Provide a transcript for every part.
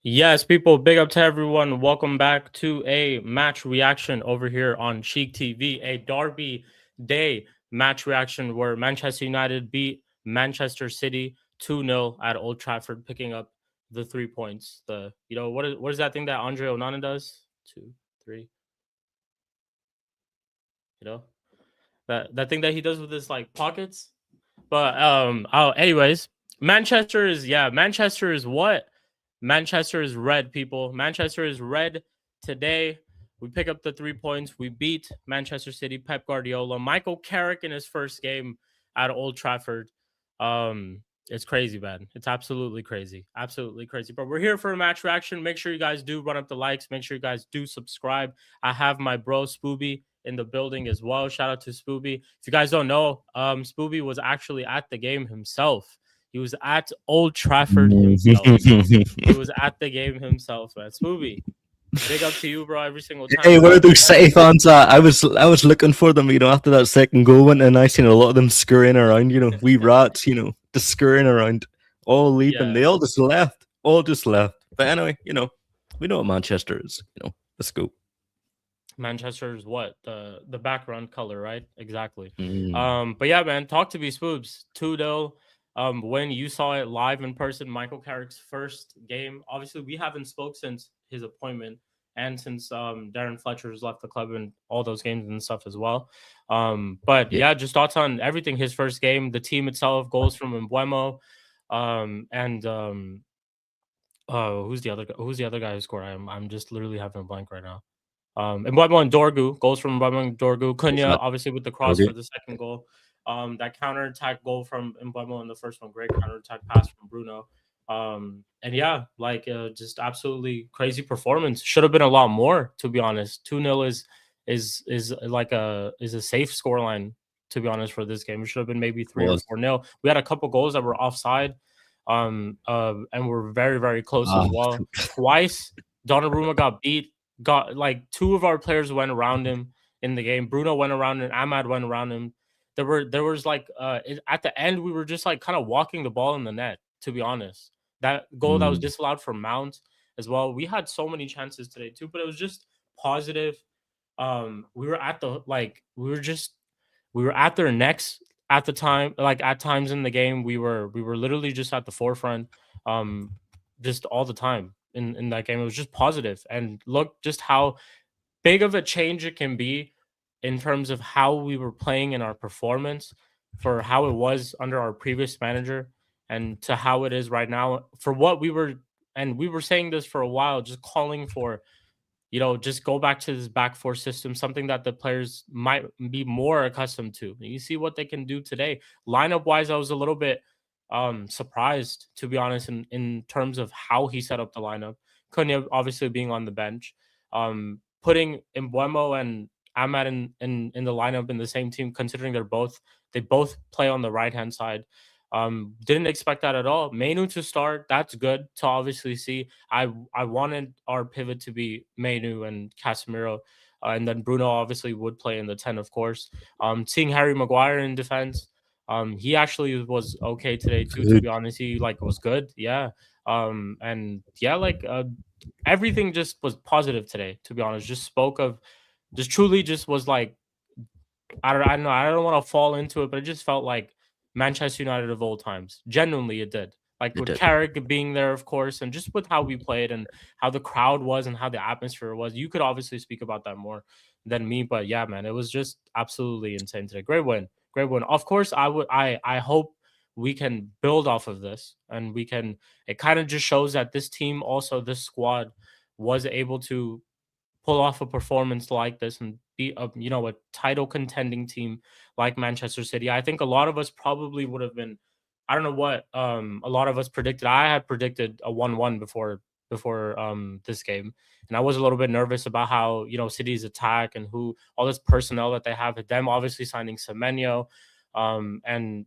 Yes, people, big up to everyone. Welcome back to a match reaction over here on Cheek TV, a Derby Day match reaction where Manchester United beat Manchester City 2-0 at Old Trafford, picking up the 3 points. What is that thing that Andre Onana does? 2, 3, you know? That thing that he does with his like pockets. But anyways, Manchester is what? Manchester is red, people. Manchester is red today. We pick up the 3 points. We beat Manchester City, Pep Guardiola, Michael Carrick in his first game at Old Trafford. It's crazy, man. It's absolutely crazy. Absolutely crazy. But we're here for a match reaction. Make sure you guys do run up the likes. Make sure you guys do subscribe. I have my bro Spooby in the building as well. Shout out to Spooby. If you guys don't know, Spooby was actually at the game himself. He was at Old Trafford himself. He was at the game himself, man. Spooby, big up to you, bro. Every single time. Hey, where are those City fans at? I was looking for them, after that second goal went in. I seen a lot of them scurrying around, wee rats, just scurrying around, all leaving. Yeah, They all just left. All just left. But anyway, we know what Manchester is, Let's go. Manchester is what the background color, right? Exactly. Mm. But yeah, man, talk to me, Spoobs. 2-0. When you saw it live in person, Michael Carrick's first game. Obviously, we haven't spoke since his appointment and since Darren Fletcher's left the club and all those games and stuff as well. But Yeah. yeah, just thoughts on everything. His first game, the team itself, goals from Mbuemo, and who's the other guy who scored? I'm just literally having a blank right now. Mbeumo and Dorgu, goals from Mbeumo and Dorgu. It's Cunha, not obviously, with the cross okay. for the second goal. That counter-attack goal from Mbeumo in the first one. Great counter-attack pass from Bruno. And yeah, just absolutely crazy performance. Should have been a lot more, to be honest. 2-0 is a safe scoreline, to be honest, for this game. It should have been maybe 3 or Was 4-0. We had a couple goals that were offside. And we're very, very close as well. Twice, Donnarumma got like two of our players went around him in the game. Bruno went around and Ahmad went around him. There was at the end we were just like kind of walking the ball in the net, to be honest. That goal that was mm, disallowed for Mount as well. We had so many chances today too, but it was just positive. We were at the like we were at their necks at the time. Like at times in the game, we were literally just at the forefront, just all the time in that game. It was just positive, and look just how big of a change it can be in terms of how we were playing in our performance for how it was under our previous manager and to how it is right now for what we were. And we were saying this for a while, just calling for, just go back to this back four system, something that the players might be more accustomed to. You see what they can do today. Lineup wise, I was a little bit surprised, to be honest, in terms of how he set up the lineup. Cunha obviously being on the bench, putting Mbuemo and Ahmad in the lineup in the same team, considering they both play on the right hand side. Didn't expect that at all. Mainu to start, that's good to obviously see. I wanted our pivot to be Mainu and Casemiro, and then Bruno obviously would play in the 10, of course. Seeing Harry Maguire in defense, he actually was okay today too. To good. be honest, he was good, yeah. And yeah, everything just was positive today. To be honest, just spoke of, just truly just was like I don't know. I don't want to fall into it, but it just felt like Manchester United of old times. Genuinely, it did. Like It with did. Carrick being there, of course, and just with how we played and how the crowd was and how the atmosphere was. You could obviously speak about that more than me, but yeah, man, it was just absolutely insane today. Great win, great win. Of course, I hope we can build off of this, and we can. It kind of just shows that this team, also this squad, was able to pull off a performance like this and be a title contending team like Manchester City. I think a lot of us probably would have been, I don't know what a lot of us predicted. I had predicted a 1-1 before this game, and I was a little bit nervous about how City's attack and who all this personnel that they have. Them obviously signing Semenyo, and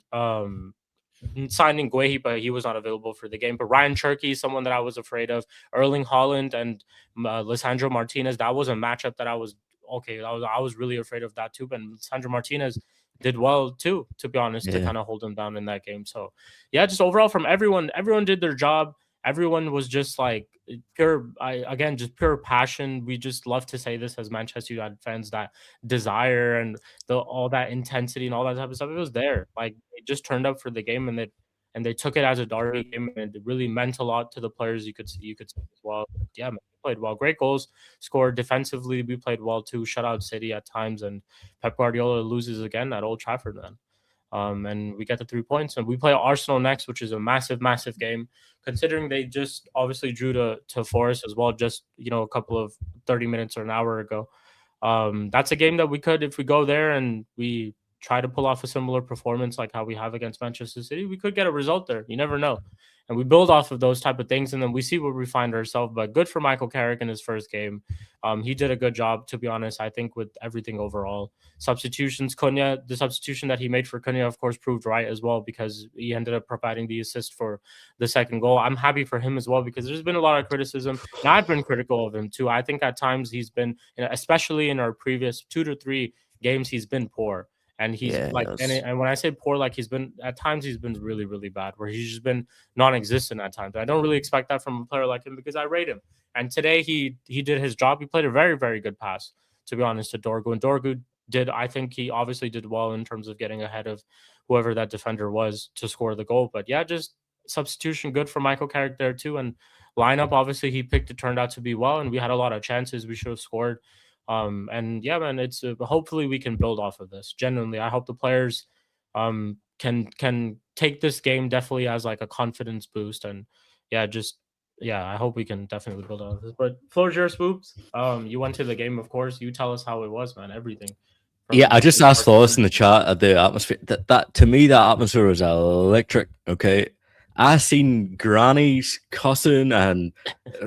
signing Guehi, but he was not available for the game. But Ryan Cherky, someone that I was afraid of. Erling Haaland and Lisandro Martinez. That was a matchup that I was okay. I was really afraid of that too. But Lisandro Martinez did well too, to be honest, to Yeah. kind of hold him down in that game. So yeah, just overall from everyone did their job. everyone was just like again, just pure passion. We just love to say this as Manchester United fans, that desire and all that intensity and all that type of stuff. It was there. Like they just turned up for the game, and they took it as a derby game, and it really meant a lot to the players. You could see as well. Yeah, man, we played well. Great goals scored defensively. We played well too. Shut out City at times, and Pep Guardiola loses again at Old Trafford, man. And we get the 3 points, and we play Arsenal next, which is a massive, massive game. Considering they just obviously drew to Forest as well, just a couple of 30 minutes or an hour ago. That's a game that we could, if we go there and we try to pull off a similar performance like how we have against Manchester City, we could get a result there. You never know. And we build off of those type of things, and then we see where we find ourselves. But good for Michael Carrick in his first game. He did a good job, to be honest, I think, with everything overall. Substitutions, Cunha, the substitution that he made for Cunha, of course, proved right as well, because he ended up providing the assist for the second goal. I'm happy for him as well, because there's been a lot of criticism, and I've been critical of him too. I think at times he's been, especially in our previous 2 to 3 games, he's been poor. And he's like, and when I say poor, like he's been really, really bad, where he's just been non-existent at times. I don't really expect that from a player like him, because I rate him. And today he did his job. He played a very, very good pass, to be honest, to Dorgu. And Dorgu I think he obviously did well in terms of getting ahead of whoever that defender was to score the goal. But yeah, just substitution good for Michael Carrick there too. And lineup, obviously he picked, it turned out to be well, and we had a lot of chances we should have scored. And yeah, man, it's hopefully we can build off of this. Genuinely, I hope the players can take this game definitely as like a confidence boost. And I hope we can definitely build off of this. But floor's yours, Spoops. You went to the game, of course. You tell us how it was, man. Everything. Yeah, I just asked Lois in the chat at the atmosphere. That to me, that atmosphere was electric. Okay, I seen grannies cussing and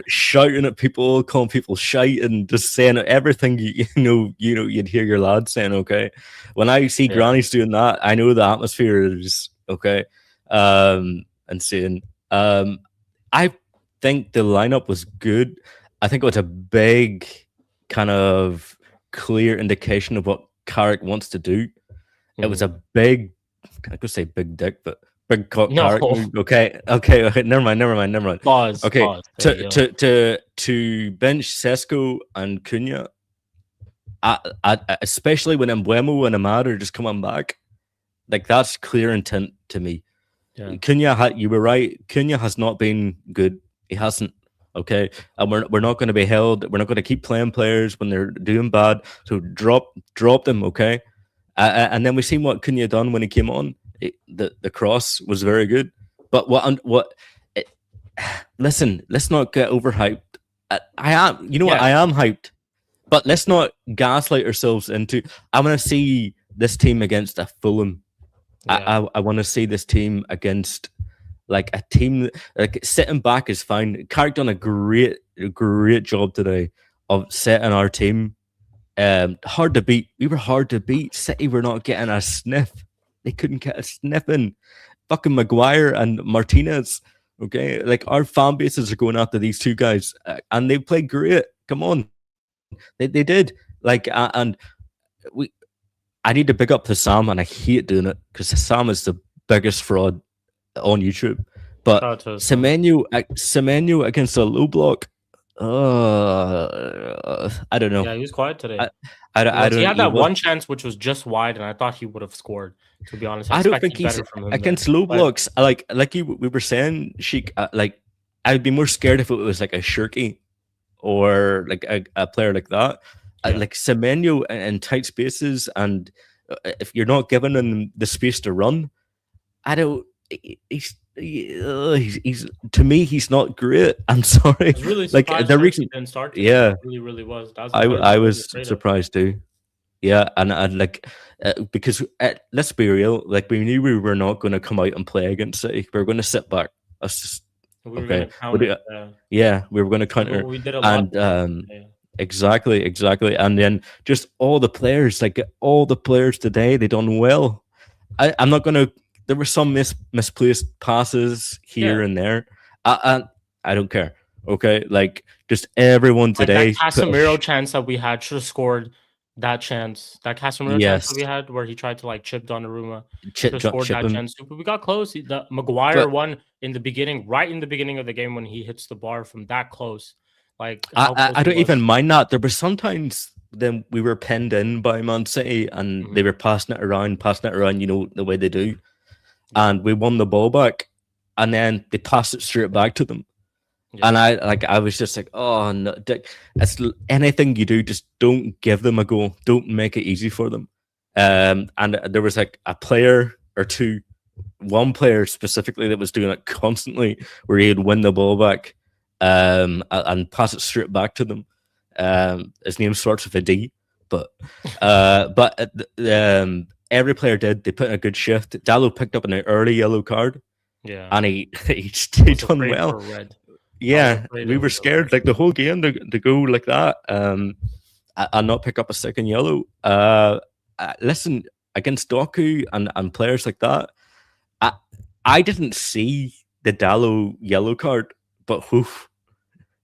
shouting at people, calling people shite, and just saying everything you'd hear your lad saying. Okay, when I see grannies doing that, I know the atmosphere is okay. And saying, I think the lineup was good. I think it was a big kind of clear indication of what Carrick wants to do. It was a big, I could say big dick, but big cock Carrick move. Okay. Never mind. Pause. Okay. Pause. To bench Sesko and Cunha, especially when Mbeumo and Amad are just coming back, like that's clear intent to me. Yeah. Cunha, you were right. Cunha has not been good. He hasn't. Okay, and we're not going to be held. We're not going to keep playing players when they're doing bad. So drop them. Okay, and then we seen what Cunha done when he came on. The cross was very good. But listen, let's not get overhyped. I am hyped, but let's not gaslight ourselves into. I want to see this team against a Fulham. Yeah. I want to see this team against. Like a team, like sitting back is fine. Carrick done a great job today of setting our team. Hard to beat. We were hard to beat. City were not getting a sniff. They couldn't get a sniff in. Fucking Maguire and Martinez. Okay, like our fan bases are going after these two guys, and they played great. Come on, they did. Like and I need to big up to Sam, and I hate doing it because Sam is the biggest fraud on YouTube, but Semenyo against a low block. I don't know. Yeah, he was quiet today. I don't. He had that one chance which was just wide, and I thought he would have scored. To be honest, I don't think he's better from him against low blocks. Like we were saying, Sheik. Like I'd be more scared if it was like a Shirky or like a player like that. Like Semenyo in tight spaces, and if you're not giving him the space to run, I don't. He's to me he's not great. I'm sorry. I was really surprised the reason didn't start. Yeah, really was. I was surprised too. Yeah, and like because let's be real, like we knew we were not going to come out and play against City. We were going to sit back. That's just we were going to counter. Yeah, we were going to counter. We did a lot. And exactly, and then just all the players today, they done well. I'm not going to. There were some misplaced passes here and there. I don't care. Okay, like just everyone today. Like that Casemiro chance that we had should have scored that Casemiro chance that Yes, we had where he tried to like chip Donnarumma. chip, Could have scored chip that him. chance too, but we got close. The Maguire But one in the beginning, right in the beginning of the game when he hits the bar from that close, like how close I he don't even was. mind that. There were sometimes then we were pinned in by Man City and they were passing it around, you know, the way they do. Yeah, And we won the ball back and then they passed it straight back to them. yeah, And I was just like, oh no, it's anything you do, just don't give them a goal. Don't make it easy for them. And there was like a player or two, one player specifically that was doing it constantly, where he'd win the ball back, and pass it straight back to them. His name starts with a D, but every player did. They put in a good shift. Dallo picked up an early yellow card, yeah. and he I was done afraid well. for red. Yeah, afraid we of were the red. scared like the whole game to go like that, and not pick up a second yellow. Listen, against Doku and players like that, I didn't see the Dallo yellow card, but woof,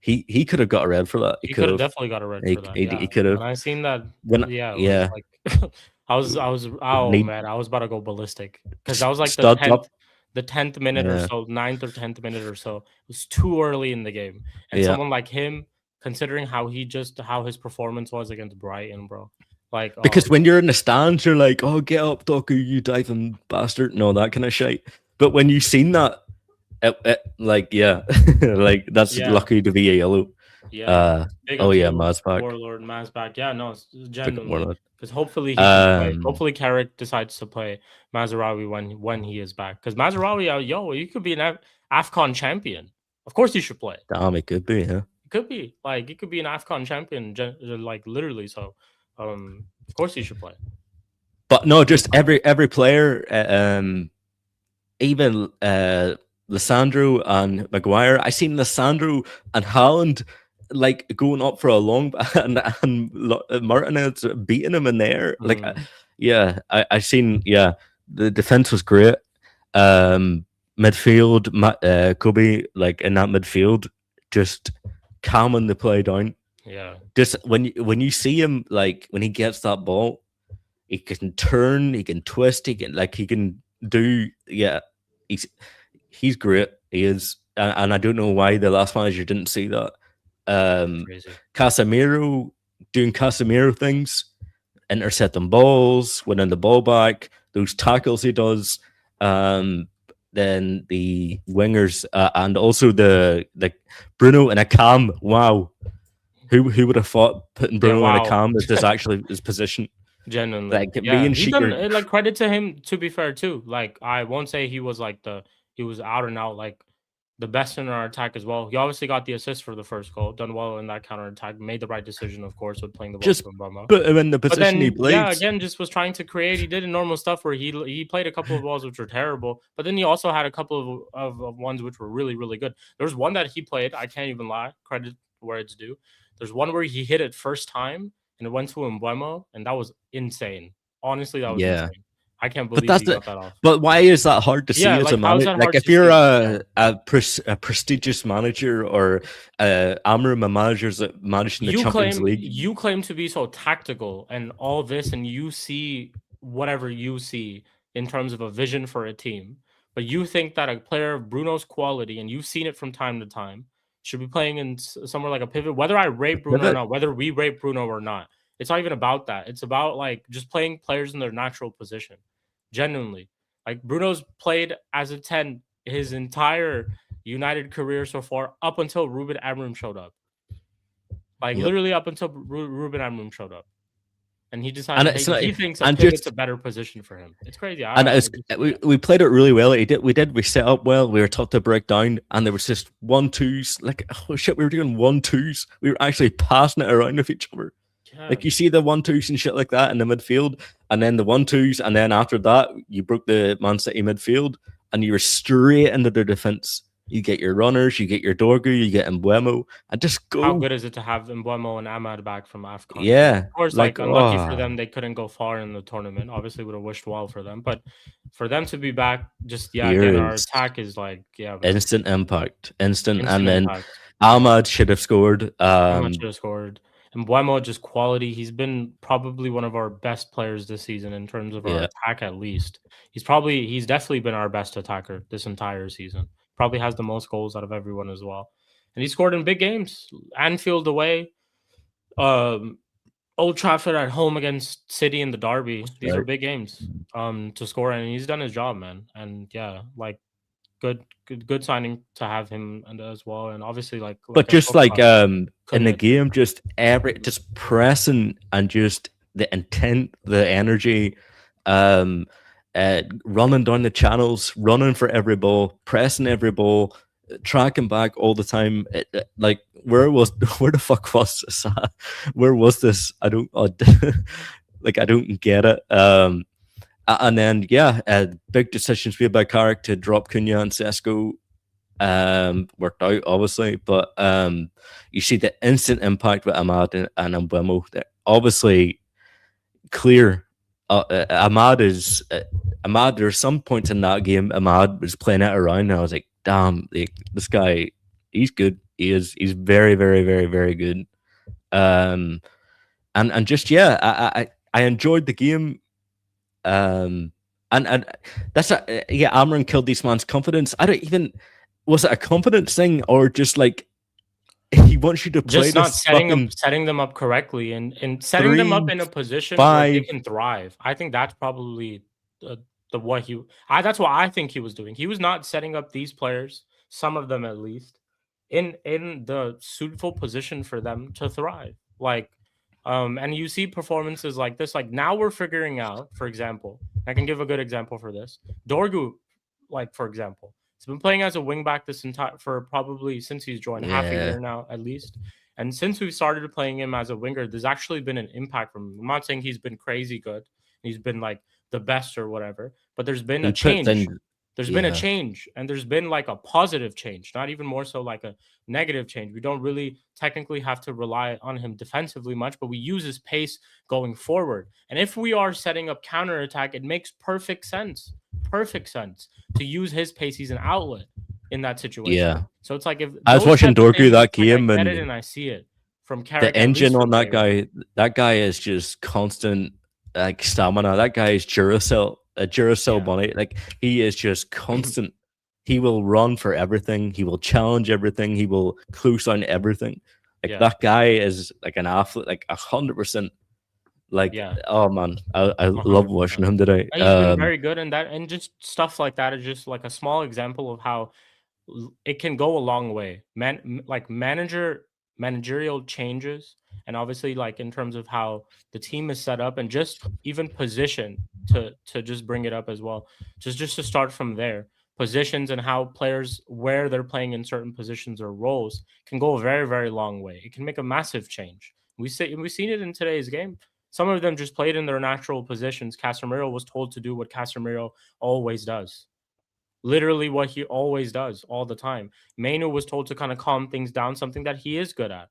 he could have got a red for that. He He could could have have. definitely got a red He, for that. he, Yeah, he could have. when I seen that, When yeah, it was yeah, like I was oh need man, I was about to go ballistic because that was like studs up. the 10th minute or Yeah, so, 9th or 10th minute or so. It was too early in the game, and yeah. someone like him, considering how his performance was against Brighton, bro, like Because when you're in the stands, you're like, "Oh, get up, Doku, you diving bastard!" No, that kind of shit. But when you've seen that, like, yeah, like that's yeah. lucky to be a yellow. Yeah, big Oh up yeah, to Maz back. Warlord Mazback. Yeah, no, it's Pick up genuinely Warlord. because hopefully he can play. Um, Hopefully Carrick decides to play Mazarawi when he is back. Because Mazarawi, yo, you could be an Afcon champion. Of course, you should play. damn, it could be, huh? It could be like you could be an Afcon champion, like literally. So, of course you should play. But no, just every player, even Lissandro and Maguire. I seen Lissandro and Haaland like going up for a long and Martinez beating him in there. Like, yeah, I seen. Yeah, the defense was great. Midfield, Kobe, like in that midfield, just calming the play down. Yeah, Just when you see him, like when he gets that ball, he can turn, he can twist, he can do. Yeah, he's great. He is, and I don't know why the last manager didn't see that. crazy. Casemiro doing Casemiro things, intercepting balls, winning the ball back, those tackles he does. Then the wingers, and also the Bruno and a cam. Wow, who would have thought putting Bruno Yeah, in a wow. cam is actually his position? Genuinely, Like yeah, being he's done Sheeker, like credit to him. To be fair, too, like I won't say he was he was out and out like the best in our attack as well. He obviously got the assist for the first goal, done well in that counter attack, made the right decision, of course, with playing the ball just to Mbama. put him in the But position he then, yeah, plays. again, just was trying to create. He did normal stuff where he played a couple of balls which were terrible, but then he also had a couple of ones which were really really good. There's one that he played. I can't even lie. Credit where it's due. There's one where he hit it first time and it went to Mbeumo, and that was insane. Honestly, that was Yeah, insane. I can't but believe that's he the. got that off. But why is that hard to Yeah, see as a like how is manager? that Like hard if to you're see? Yeah. a prestigious manager or Amram, a manager's managing the Champions League. You claim to be so tactical and all this, and you see whatever you see in terms of a vision for a team, but you think that a player of Bruno's quality, and you've seen it from time to time, should be playing in somewhere like a pivot. Whether I rate Bruno or Pivot. not, whether we rate Bruno or not, it's not even about that. It's about like just playing players in their natural position. Genuinely, like Bruno's played as a 10 his entire United career so far, up until Ruben Amorim showed up. Like Yep. literally up until Ruben Amorim showed up, and he And decided it's he thinks a and pivot's just a better position for him. It's crazy. and it's we played it really well. We set up well. We were taught to break down, and there was just 1-2s. Like, oh shit, we were doing 1-2s. We were actually passing it around with each other. Yeah. Like you see the 1-2s and shit like that in the midfield, and then the 1-2s, and then after that you broke the Man City midfield, and you were straight into their defense. You get your runners, you get your Dorgu, you get Mbuemo, and just go. How good is it to have Mbeumo and Ahmad back from AFCON? Yeah, Of course, like unlucky for them, they couldn't go far in the tournament. Obviously, would have wished well for them, but for them to be back, just again, our attack is like instant impact, instant, and impact. then Ahmad should have scored. Ahmad should have scored. And Buemo, just quality. He's been probably one of our best players this season in terms of our attack, at least. He's definitely been our best attacker this entire season. Probably has the most goals out of everyone as well. And he scored in big games. Anfield away, Old Trafford at home against City in the derby. These are big games to score, and he's done his job, man. And yeah, like good signing to have him and as well. And obviously, but just like in the game, just pressing and just the intent, the energy, running down the channels, running for every ball, pressing every ball, tracking back all the time. Like where the fuck was this? Where was this? I don't like I don't get it. And then big decisions made by Carrick to drop Cunha and Sesko worked out obviously, but you see the instant impact with Ahmad and Mbeumo. They're obviously clear. Ahmad is Ahmad. There's some points in that game Ahmad was playing it around, and I was like, damn, this guy, he's good. He's very, very, very, very good. And just I enjoyed the game. And that's Amran killed this man's confidence. I don't even, was it a confidence thing or just like he wants you to play just not setting them up correctly and setting them up in a position where they can thrive. I think that's probably that's what I think he was doing. He was not setting up these players, some of them at least, in the suitable position for them to thrive. And you see performances like this. Like now we're figuring out, for example, I can give a good example for this. Dorgu, for example, he's been playing as a wingback for probably since he's joined half a year now, at least. And since we started playing him as a winger, there's actually been an impact from him. I'm not saying he's been crazy good. He's been like the best or whatever, but there's been a change. There's been a change, and there's been like a positive change, not even more so like a negative change. We don't really technically have to rely on him defensively much, but we use his pace going forward. And if we are setting up counterattack, it makes perfect sense to use his pace. He's an outlet in that situation. Yeah. So it's like if I was watching Dorgu that game, and I see it from Carrick, the engine on that guy. That guy is just constant like stamina. That guy is Duracell. A Duracell bunny, like he is just constant. He will run for everything. He will challenge everything. He will close on everything. Like that guy is like an athlete, like 100%. Like oh man, I love watching him today. He's been very good in that, and just stuff like that is just like a small example of how it can go a long way. Managerial changes, and obviously like in terms of how the team is set up and just even position to just bring it up as well, just to start from there, positions and how players where they're playing in certain positions or roles can go a very, very long way. It can make a massive change. We've seen it in today's game. Some of them just played in their natural positions. Casemiro was told to do what Casemiro always does. Literally what he always does all the time. Mainu was told to kind of calm things down, something that he is good at.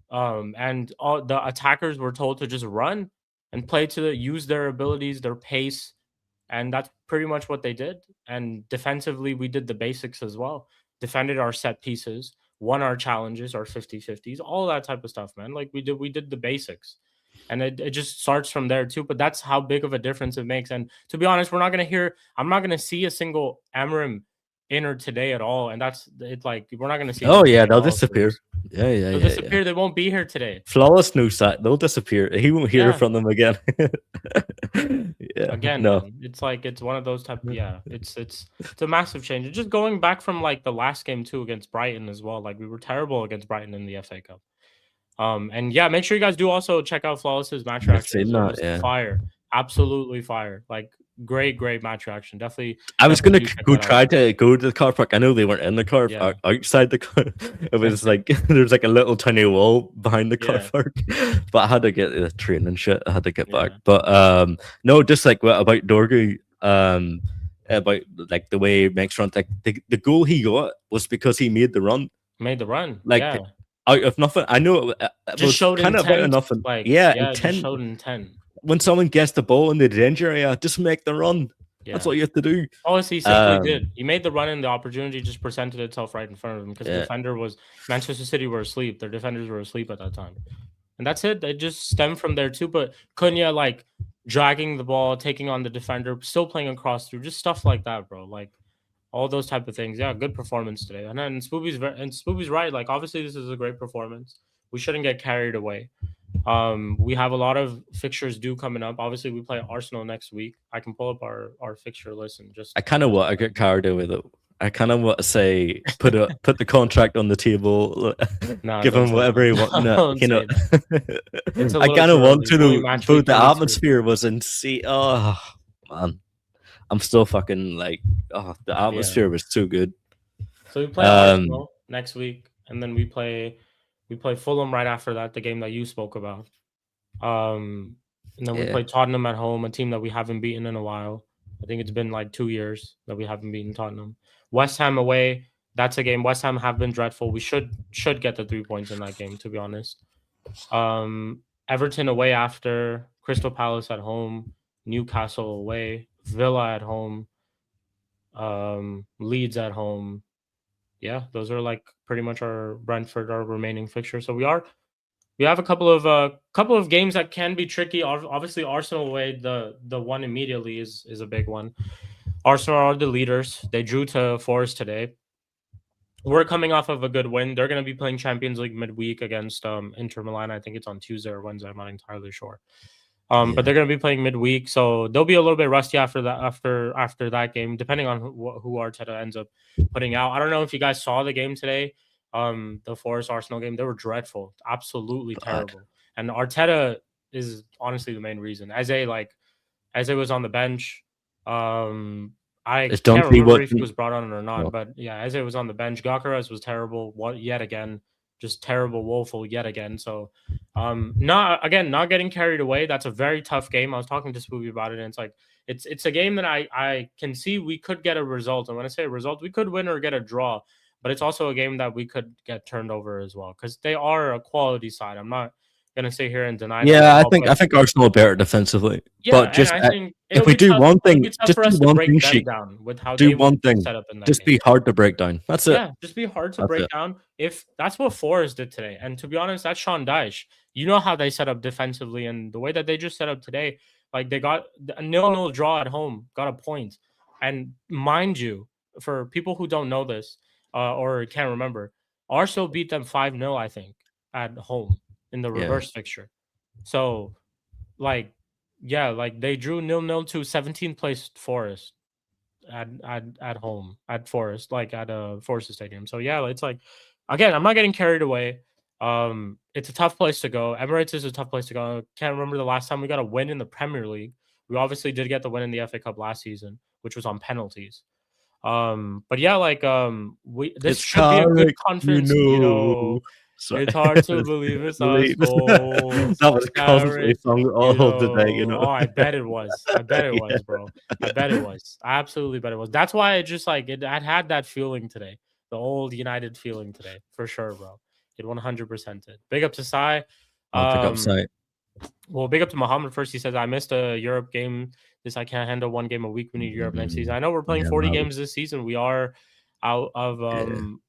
And all the attackers were told to just run and play use their abilities, their pace, and that's pretty much what they did. And defensively, we did the basics as well. Defended our set pieces, won our challenges, our 50-50s, all that type of stuff, man. Like we did the basics. And it just starts from there too. But that's how big of a difference it makes. And to be honest, I'm not going to see a single Amram inner today at all. And that's it. Like we're not going to see. Oh yeah, they'll disappear. They'll disappear. They won't be here today. Flawless no side. They'll disappear. He won't hear from them again. Again, no. Man, it's like it's one of those type. Yeah, it's a massive change. It's just going back from like the last game too against Brighton as well. Like we were terrible against Brighton in the FA Cup. And yeah, make sure you guys do also check out Flawless's match reaction. Fire, absolutely fire. Like great match reaction. definitely. I was gonna try to go to the car park. I know they weren't in the car outside the car. It was like there's like a little tiny wall behind the car park, but I had to get the train and shit. I had to get back. But no, just like about Dorgu, about like the way he makes run. Like the goal he got was because he made the run. Like out of nothing. I know it just showed kind intent, of out of nothing. Like, intent. Just showed intent. When someone gets the ball in the danger area, just make the run. That's what you have to do. Honestly, he simply did. He made the run and the opportunity just presented itself right in front of him because the defender was Manchester City were asleep. Their defenders were asleep at that time. and that's it. It just stemmed from there too. But Cunha, like, dragging the ball, taking on the defender, still playing across through, just stuff like that, bro. Like, all those type of things. Yeah, good performance today. And then Spooby's right. Like, obviously, this is a great performance. We shouldn't get carried away. We have a lot of fixtures due coming up. Obviously, we play Arsenal next week. I can pull up our fixture list and just. I kind of want to get carried away though. I kind of want to say put the contract on the table, No, give him whatever he wants. No, don't say I kind of want to though. But the atmosphere was insane. Oh man, I'm still fucking like, oh, the atmosphere was too good. So we play Arsenal next week, and then we play Fulham right after that, the game that you spoke about. And then we play Tottenham at home, a team that we haven't beaten in a while. I think it's been like 2 years that we haven't beaten Tottenham. West Ham away, that's a game. West Ham have been dreadful. We should get the 3 points in that game, to be honest. Everton away after, Crystal Palace at home, Newcastle away, Villa at home, Leeds at home. Yeah, those are like pretty much our Brentford, our remaining fixture. So we have a couple of games that can be tricky. Obviously, Arsenal away, the one immediately is a big one. Arsenal are the leaders. They drew to Forest today. We're coming off of a good win. They're going to be playing Champions League midweek against Inter Milan. I think it's on Tuesday or Wednesday. I'm not entirely sure. But they're going to be playing midweek, so they'll be a little bit rusty after that. After that game, depending on who Arteta ends up putting out. I don't know if you guys saw the game today. The Forest Arsenal game, they were dreadful, absolutely terrible. And Arteta is honestly the main reason. Eze was on the bench. I can't remember if he was brought on or not, but yeah, Eze was on the bench. Gyökeres was terrible. Yet again, just terrible, woeful yet again. So, not getting carried away. That's a very tough game. I was talking to Spooby about it, and it's like it's a game that I can see we could get a result. And when I say a result, we could win or get a draw. But it's also a game that we could get turned over as well because they are a quality side. I'm not gonna sit here and deny. Yeah, I think Arsenal are better defensively. Yeah, but just I think if we do one thing, just do one thing, down with how do one thing. Set up in that just game. Be hard to break down. That's it. Yeah, just be hard to break down. If that's what Forest did today, and to be honest, that's Sean Dyche. You know how they set up defensively, and the way that they just set up today, like they got a 0-0 draw at home, got a point, and mind you, for people who don't know this. Or can't remember, Arsenal beat them 5-0, I think, at home in the reverse fixture. So, like they drew 0-0 to 17th place Forest at home at Forest, like at a Forest Stadium. So yeah, it's like, again, I'm not getting carried away. It's a tough place to go. Emirates is a tough place to go. I can't remember the last time we got a win in the Premier League. We obviously did get the win in the FA Cup last season, which was on penalties. But yeah, like this should be a good conference, it's hard to believe it's us. That was constantly sung all the day, Oh, I bet it was. I bet it was, bro. I bet it was. I absolutely bet it was. That's why it just like I had that feeling today, the old United feeling today, for sure, bro. It 100% did. Big up to Sai. Well, big up to Muhammad first. He says, I missed a Europe game. I can't handle one game a week. We need Europe next season. I know we're playing 40 games this season. We are out of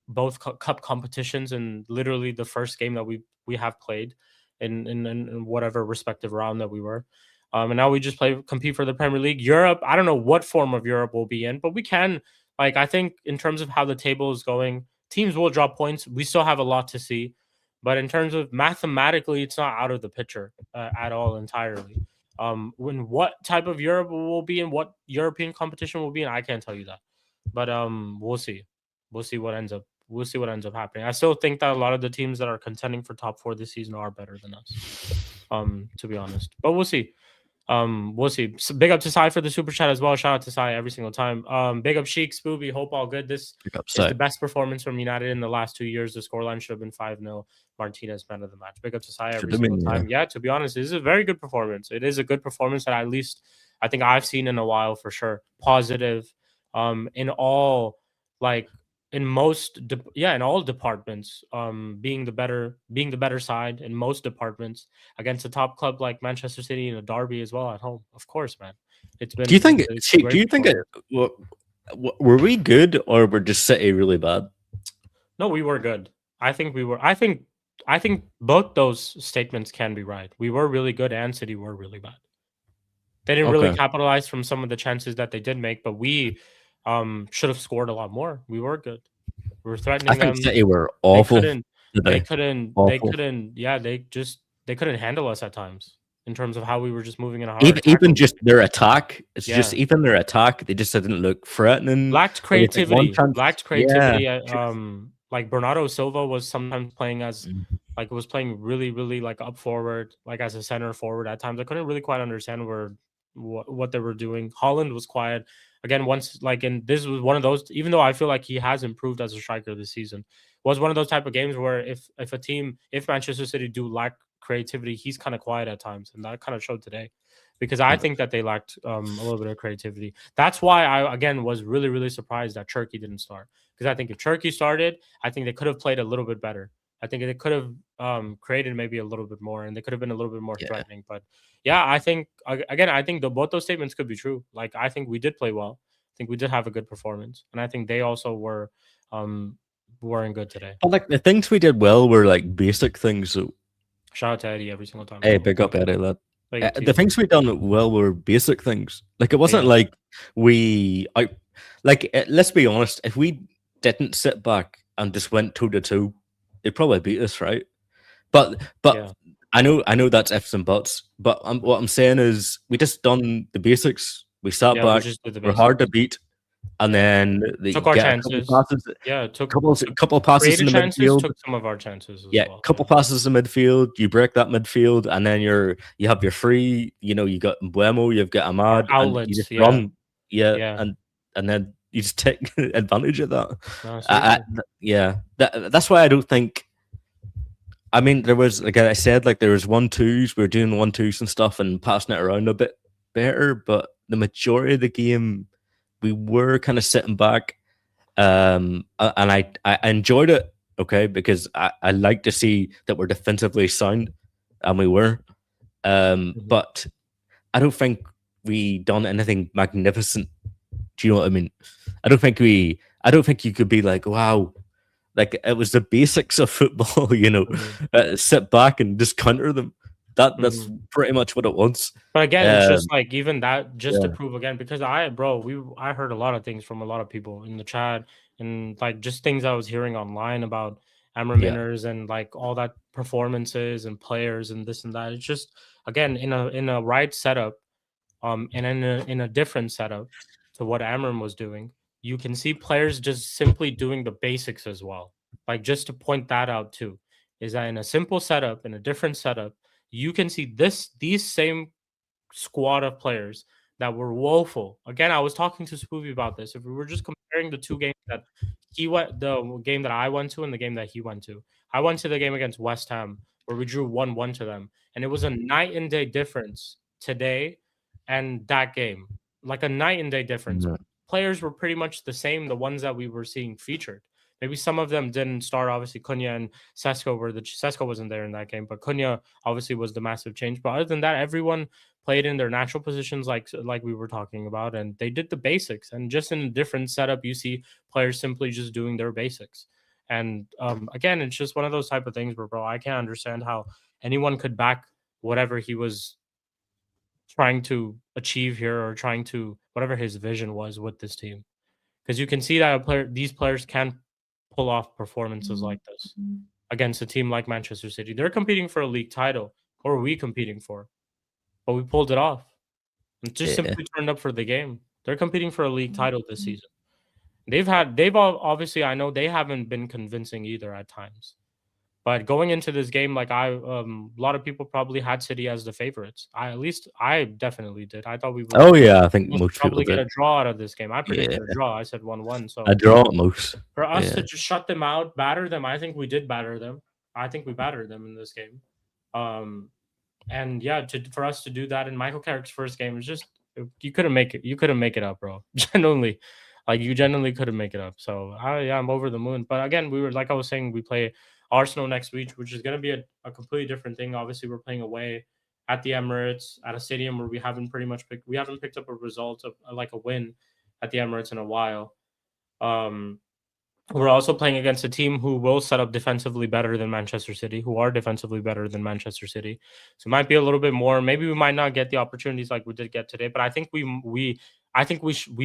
both cup competitions, and literally the first game that we have played in whatever respective round that we were. And now we just compete for the Premier League. Europe, I don't know what form of Europe we'll be in, but we can, like, I think in terms of how the table is going, teams will drop points. We still have a lot to see. But in terms of mathematically, it's not out of the picture at all entirely. When what type of Europe will be in, what European competition will be in, I can't tell you that. But we'll see. We'll see what ends up. We'll see what ends up happening. I still think that a lot of the teams that are contending for top 4 this season are better than us. To be honest, but we'll see. We'll see. So big up to Sai for the super chat as well. Shout out to Sai every single time. Big up Sheik, Spooby. Hope all good. This is the best performance from United in the last 2 years. The scoreline should have been 5-0. Martinez man of the match. Big up to Sai every single time. Yeah, to be honest, this is a very good performance. It is a good performance that at least I think I've seen in a while for sure. Positive. In all, like in most, in all departments. Being the better side in most departments against a top club like Manchester City and a derby as well at home. Of course, man. It's been. Do you think? Were we good or were just City really bad? No, we were good. I think we were. I think I think both those statements can be right. We were really good, and City were really bad. They didn't really Okay. capitalize from some of the chances that they did make, but we should have scored a lot more. We were good. We were I threatening think them. City were They awful couldn't. They today. couldn't. They Awful. couldn't. Yeah, they couldn't handle us at times in terms of how we were just moving in a hard Even tackle. just their attack, it's just Yeah, even their attack, they just didn't look threatening. lacked There was like one creativity. chance, Lacked yeah. creativity. Like Bernardo Silva was sometimes playing as like was playing really, really like up forward, like as a center forward at times. I couldn't really quite understand what they were doing. Holland was quiet again once like and this was one of those. Even though I feel like he has improved as a striker this season, was one of those type of games where if Manchester City do lack creativity, he's kind of quiet at times, and that kind of showed today. Because I think that they lacked a little bit of creativity. That's why I again was really really surprised that Turkey didn't start. Because I think if Turkey started, I think they could have played a little bit better. I think they could have created maybe a little bit more, and they could have been a little bit more Yeah. threatening. But yeah, I think again, I think both those statements could be true. Like I think we did play well. I think we did have a good performance, and I think they also weren't good today. But like the things we did well were like basic things. So Shout out to Eddie every single time, hey, bro. big up Eddie, lad. Big up to The you, bro. things we done well were basic things. Like it wasn't Yeah, like let's be honest. If we didn't sit back and just went 2-2, they'd probably beat us, right? But yeah, I know that's ifs and buts. But what I'm saying is we just done the basics. We sat yeah. We back. just did the We're hard to basics. beat, and Yeah, then they took our get a couple chances. passes, Yeah, took couple passes in created the chances. midfield. Took some of our chances as Yeah, well. couple passes in midfield. You break that midfield, and then you have your free. You know, you got Mbuemo, you've got Our Ahmad, and you outlets. just Yeah, run. Yeah, yeah. and then you just take advantage of that. No, seriously. Yeah, that's why I don't think. I mean, there was like I said, like there was 1-2s. We were doing 1-2s and stuff and passing it around a bit better, but the majority of the game, we were kind of sitting back. And I enjoyed it, okay, because I like to see that we're defensively sound, and we were. Mhm. But I don't think we done anything magnificent. Do you know what I mean? I don't think you could be like, wow, like it was the basics of football, you know, Mhm. sit back and just counter them. That's Mhm. pretty much what it was. But again, it's Um, just like even that just to yeah, prove again because I heard a lot of things from a lot of people in the chat and like just things I was hearing online about Amram yeah, Inners and like all that performances and players and this and that. It's just again in a right setup. And in a different setup to what Amram was doing, you can see players just simply doing the basics as well. Like just to point that out too, is that in a simple setup, in a different setup, you can see these same squad of players that were woeful. Again, I was talking to Spooby about this. If we were just comparing the two games that the game that I went to and the game that he went to, I went to the game against West Ham where we drew 1-1 to them, and it was a night and day difference today and that game, like a night and day difference. yeah. Players were pretty much the same, the ones that we were seeing featured. Maybe some of them didn't start. Obviously, Cunha and Sesko wasn't there in that game, but Cunha obviously was the massive change. But other than that, everyone played in their natural positions, like we were talking about, and they did the basics. And just in a different setup, you see players simply just doing their basics. And again, it's just one of those type of things where, bro, I can't understand how anyone could back whatever he was trying to achieve here or trying to whatever his vision was with this team. Because you can see that these players can pull off performances like this against a team like Manchester City. They're competing for a league title. Or are we competing for? But we pulled it off. And just Yeah. simply turned up for the game. They're competing for a league title this season. They've obviously, I know they haven't been convincing either at times. But going into this game, like a lot of people probably had City as the favorites. I definitely did. I thought we would Oh yeah, I think most most people probably get did. a draw out of this game. I Yeah, predicted a draw. I said 1-1. a So draw at most. for us Yeah, to just shut them out, batter them, I think we did batter them. I think we battered them in this game. Um, and yeah, for us to do that in Michael Carrick's first game was just you couldn't make it. You couldn't make it up, bro. Genuinely, like you genuinely couldn't make it up. So yeah, I'm over the moon. But again, we were like I was saying, we play Arsenal next week, which is going to be a completely different thing. Obviously, we're playing away at the Emirates at a stadium where we haven't picked up a result of like a win at the Emirates in a while. Um, we're also playing against a team who will set up defensively better than Manchester City, who are defensively better than Manchester City. So it might be a little bit more. Maybe we might not get the opportunities like we did get today, but I think we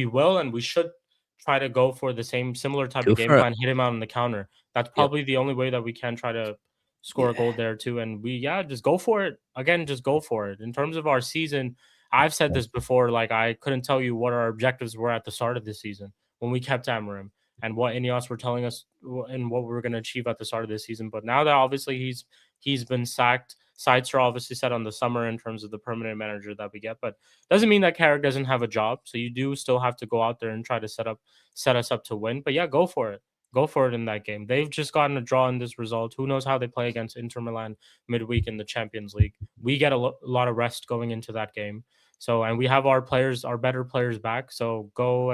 will and we should try to go for the similar type Go of game for it. plan, hit him out on the counter. That's Yep. probably the only way that we can try to score a goal there too. And just go for it. Again, just go for it. In terms of our season, I've said this before, like I couldn't tell you what our objectives were at the start of the season when we kept Amarim and what Ineos were telling us and what we were going to achieve at the start of this season. But now that obviously he's been sacked, sights are obviously set on the summer in terms of the permanent manager that we get. But doesn't mean that Carrick doesn't have a job. So you do still have to go out there and try to set us up to win. But yeah, go for it. Go for it in that game. They've just gotten a draw in this result. Who knows how they play against Inter Milan midweek in the Champions League? We get a lot of rest going into that game. So, and we have our better players back. So go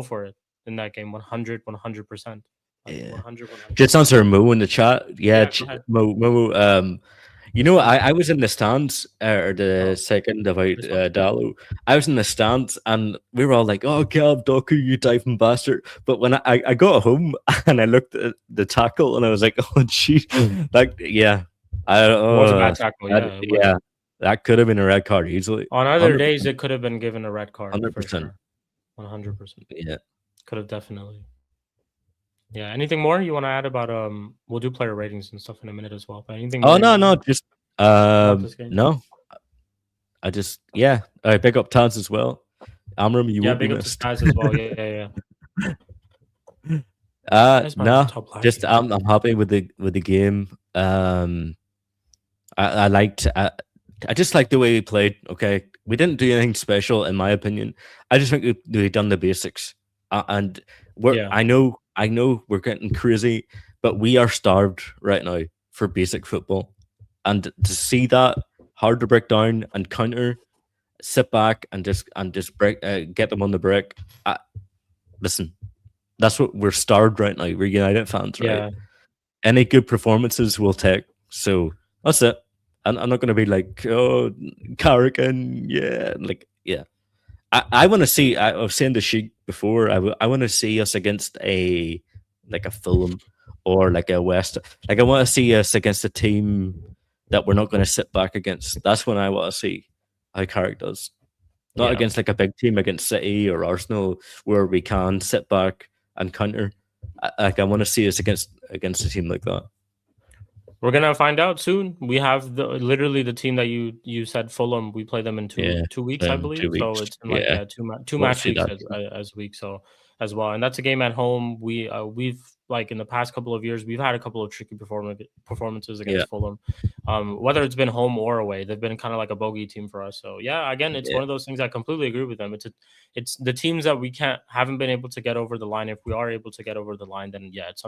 for it in that game 100%. Yeah. 100. Just answer Mo in the chat. Yeah, Mo. I was in the stands or the second about Dallo. I was in the stands and we were all like, "Oh, Gav, Doku, you diving bastard!" But when I got home and I looked at the tackle and I was like, "Oh, gee, like yeah, it was a bad tackle. Yeah, that could have been a red card easily. On other days, it could have been given a red card. 100%. 100%. Yeah, could have definitely. Yeah. Anything more you want to add about we'll do player ratings and stuff in a minute as well. But anything? Oh no, just no. I just I pick up Taz as well. Amram, you will be missed. Taz as well. Yeah. No, just I'm happy with the game. I liked. I just like the way we played. Okay, we didn't do anything special in my opinion. I just think we done the basics, and I know we're getting crazy, but we are starved right now for basic football, and to see that hard to break down and counter, sit back and just break, get them on the break. Listen, that's what we're starved right now. We're United fans, right? Yeah. Any good performances we'll take. So that's it. I'm not going to be like, oh, Carrick and I want to see. I was saying to Sheik before. I want to see us against a Fulham or like a West. Like I want to see us against a team that we're not going to sit back against. That's when I want to see how Carrick does. Not against like a big team against City or Arsenal where we can sit back and counter. I want to see us against a team like that. We're gonna find out soon. We have literally the team that you said, Fulham. We play them in 2 weeks, I believe. 2 weeks. So it's in like two match weeks as week. So as well, and that's a game at home. We've like in the past couple of years, we've had a couple of tricky performances against Fulham. Whether it's been home or away, they've been kind of like a bogey team for us. So again, it's one of those things. I completely agree with them. It's the teams that we haven't been able to get over the line. If we are able to get over the line, then it's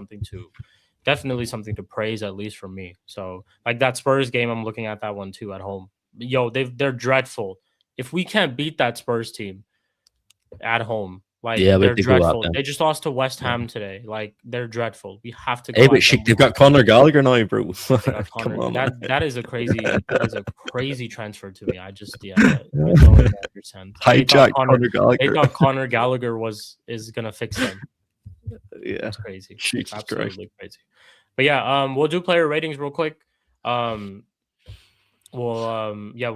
definitely something to praise, at least from me. So like that Spurs game, I'm looking at that one too at home. They're dreadful. If we can't beat that Spurs team at home, they're dreadful. They just lost to West Ham today. Like they're dreadful. We have to go. Hey, but they've got Conor Gallagher now, bro. Come on, that is a crazy transfer to me. I just don't understand. Hijack Conor Gallagher. They thought Conor Gallagher is gonna fix them. Yeah, it's crazy. It's absolutely crazy. But we'll do player ratings real quick. We'll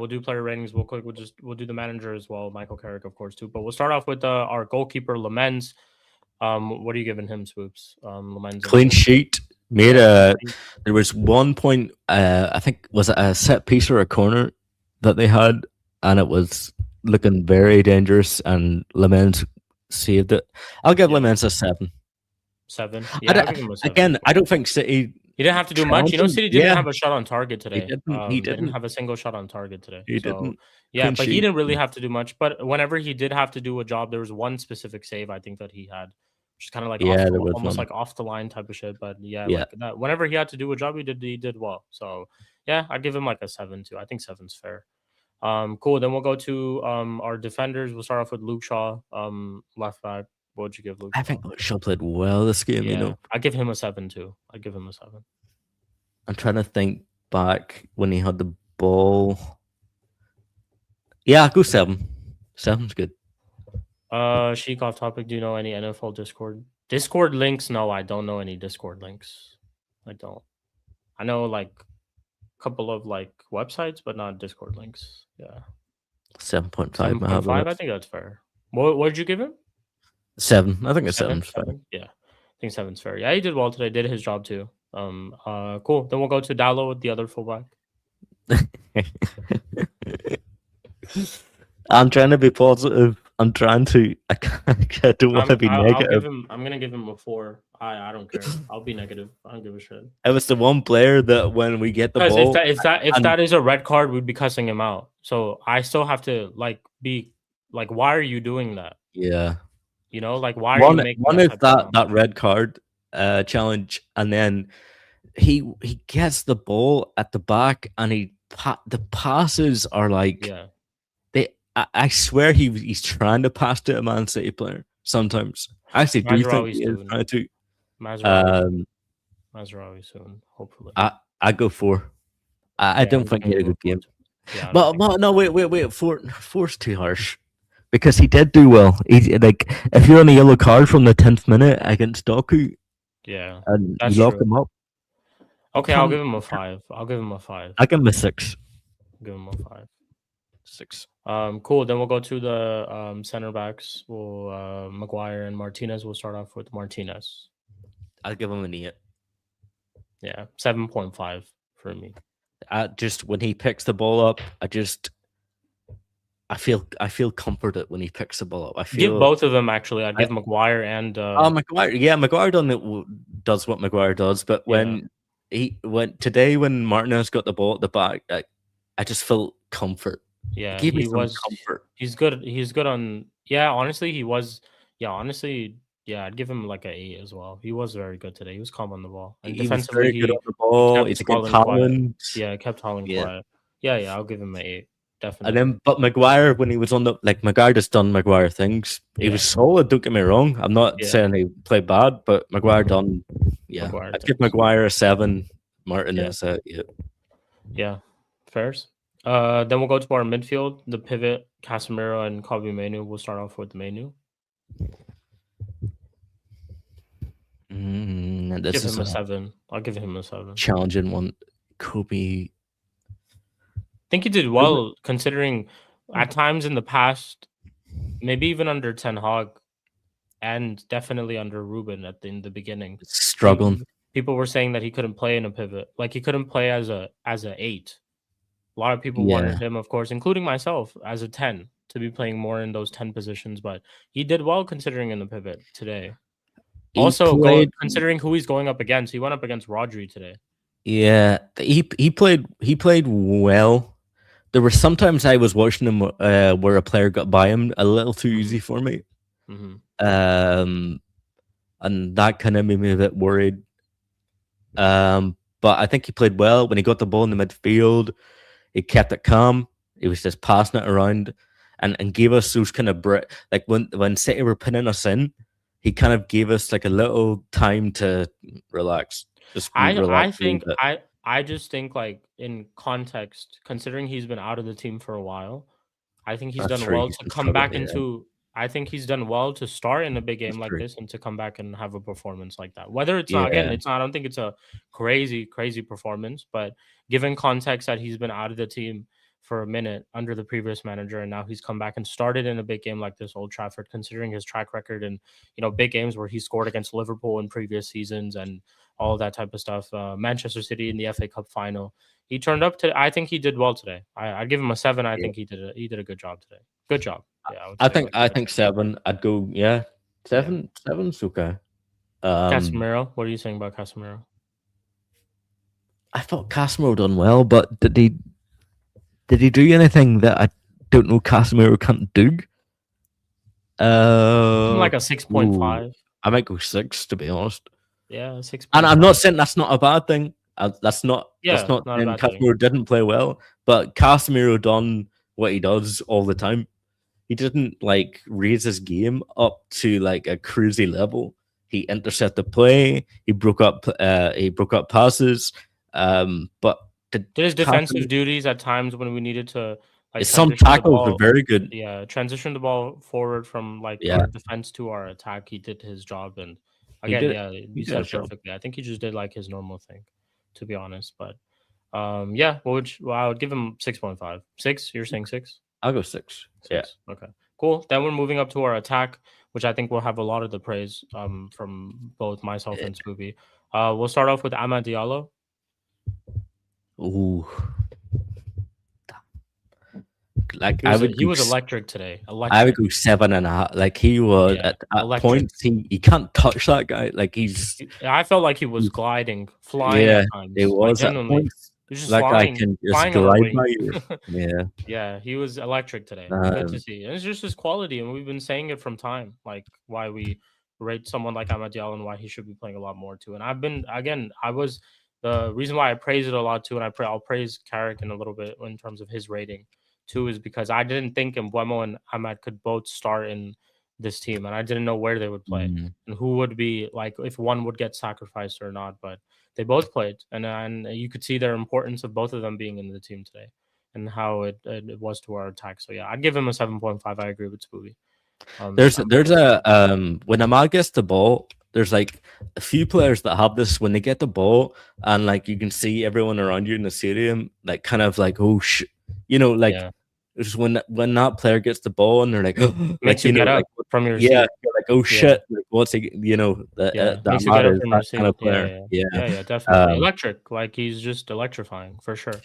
do player ratings real quick. We'll do the manager as well, Michael Carrick, of course, too. But we'll start off with our goalkeeper, Lemens. What are you giving him, Swoops? Lemens. Clean sheet. There was 1 point. I think was it a set piece or a corner that they had, and it was looking very dangerous, and Lemens saved it. I'll give Lemens a 7. 7. Again, I don't think City. He didn't have to do much. City didn't have a shot on target today. He didn't have a single shot on target today. He didn't. Yeah, but he didn't really have to do much. But whenever he did have to do a job, there was one specific save I think that he had, which is kind of like almost like off the line type of shit. But like that. Whenever he had to do a job, he did well. So I'd give him like a 7 too. I think 7's fair. Cool. Then we'll go to our defenders. We'll start off with Luke Shaw, left back. What would you give Luke? I think Luke Shaw played well this game. I give him a 7 too. I give him a 7. I'm trying to think back when he had the ball. Yeah, I'll go 7. 7's good. Sheik, off topic. Do you know any NFL Discord Discord links? No, I don't know any Discord links. I don't. I know like a couple of like websites, but not Discord links. Yeah. 7.5. 7.5. I think that's fair. What did you give him? 7. I think it's 7. 7's fair. 7? Yeah. I think 7's fair. Yeah, he did well today. Did his job too. Cool. Then we'll go to Dallo with the other fullback. I'm trying to be positive. I'm trying to. I don't want to be negative. I'm gonna give him a 4. I don't care. I'll be negative. I don't give a shit. It was the one player that when we get the ball, if that is a red card, we'd be cussing him out. So I still have to like be like, why are you doing that? Yeah. You know, like why are you making one is that red card challenge, and then he gets the ball at the back, and the passes are like I swear he's trying to pass to a Man City player sometimes. I actually do think he is trying to. Mazraoui soon, hopefully. I go 4. I don't think he had a good game. Yeah, but no, wait. 4's too harsh. Because he did do well. He's like, if you're on a yellow card from the 10th minute against Doku, and you lock him up. Okay, I'll give him a 5. I give him a 6. Give him a 5. 6. Cool. Then we'll go to the center backs. We'll Maguire and Martinez. We'll start off with Martinez. I'll give him an 8. Yeah, 7.5 for me. Just when he picks the ball up, I feel comforted when he picks the ball up. I feel give both of them actually. I'd give Maguire and Maguire. Yeah, Maguire does what Maguire does, but when when Martinez got the ball at the back, I just felt comfort. Yeah, he was comfort. He's good. He's good on. Yeah, honestly, he was. Yeah, honestly, yeah, I'd give him like an 8 as well. He was very good today. He was calm on the ball. And he was very good on the ball. He's a good talent. Yeah, kept Holland quiet. Yeah, I'll give him an 8. Definitely. And then, but Maguire, when he was on Maguire just done Maguire things. He was solid. Don't get me wrong. I'm not saying he played bad, but Maguire done. Yeah, I'd give Maguire a 7. Martinez a 8. Yeah, fairs. Then we'll go to our midfield, the pivot, Casemiro and Kobe Mainoo. We'll start off with Mainoo. Give him a 7. I'll give him a 7. Challenging one, Kobe. I think he did well considering at times in the past, maybe even under Ten Hag, and definitely under Ruben in the beginning, struggling. People were saying that he couldn't play in a pivot, like he couldn't play as a 8. A lot of people wanted him, of course, including myself, as a 10 to be playing more in those 10 positions. But he did well considering in the pivot today. Considering who he's going up against, he went up against Rodri today. Yeah, he played well. There were sometimes I was watching him where a player got by him a little too easy for me, and that kind of made me a bit worried. But I think he played well when he got the ball in the midfield. He kept it calm. He was just passing it around, and gave us those kind of like when City were pinning us in, he kind of gave us like a little time to relax. I just think like in context, considering he's been out of the team for a while, I think he's done well to come back into. I think he's done well to start in a big game like this and to come back and have a performance like that. Whether it's not, again, it's not. I don't think it's a crazy performance, but given context that he's been out of the team for a minute under the previous manager, and now he's come back and started in a big game like this, Old Trafford, considering his track record and big games where he scored against Liverpool in previous seasons and all of that type of stuff. Manchester City in the FA Cup final, he turned up to. I think he did well today. I'd give him a 7. I think he did a good job today. Good job. Yeah, I think 7. I'd go 7. 7's okay. Casemiro, what are you saying about Casemiro? I thought Casemiro done well, but did he do anything that I don't know Casemiro can't do? Like a 6.5. I might go 6 to be honest. Yeah, 6. And I'm not saying that's not a bad thing. That's not Casemiro didn't play well, but Casemiro done what he does all the time. He didn't like raise his game up to like a cruisy level. He intercepted play. He broke up passes. But did his defensive duties at times when we needed to. Like, some tackles were very good. Yeah, transition the ball forward from our defense to our attack. He did his job, and Again, yeah, you said it perfectly. I think he just did like his normal thing, to be honest. But yeah, I would give him 6.5. 6? You're saying 6? I'll go 6. 6. Yeah. Okay. Cool. Then we're moving up to our attack, which I think will have a lot of the praise from both myself and Spooby. We'll start off with Amad Diallo. Ooh. Like he was electric today. I would go 7.5. Like he was at points. He can't touch that guy. Like I felt like he was gliding, flying at times. It was like, at points. He was just like flying, I can just glide by you. Yeah, he was electric today. Good to see. And it's just his quality, and we've been saying it from time, like why we rate someone like Amad Diallo and why he should be playing a lot more too. And I was the reason why I praise it a lot too, and I'll praise Carrick in a little bit in terms of his rating too, is because I didn't think Mbeumo and Amad could both start in this team, and I didn't know where they would play and who would be like if one would get sacrificed or not. But they both played, and you could see their importance of both of them being in the team today and how it was to our attack. So yeah, I'd give him a 7.5. I agree with Spooby. There's a when Amad gets the ball, there's like a few players that have this when they get the ball and like you can see everyone around you in the stadium like kind of like just when that player gets the ball and they're like makes you get up from your seat. You're like, oh shit, like, what's he makes you get up from your seat. Kind of player. Yeah, definitely electric. Like he's just electrifying for sure.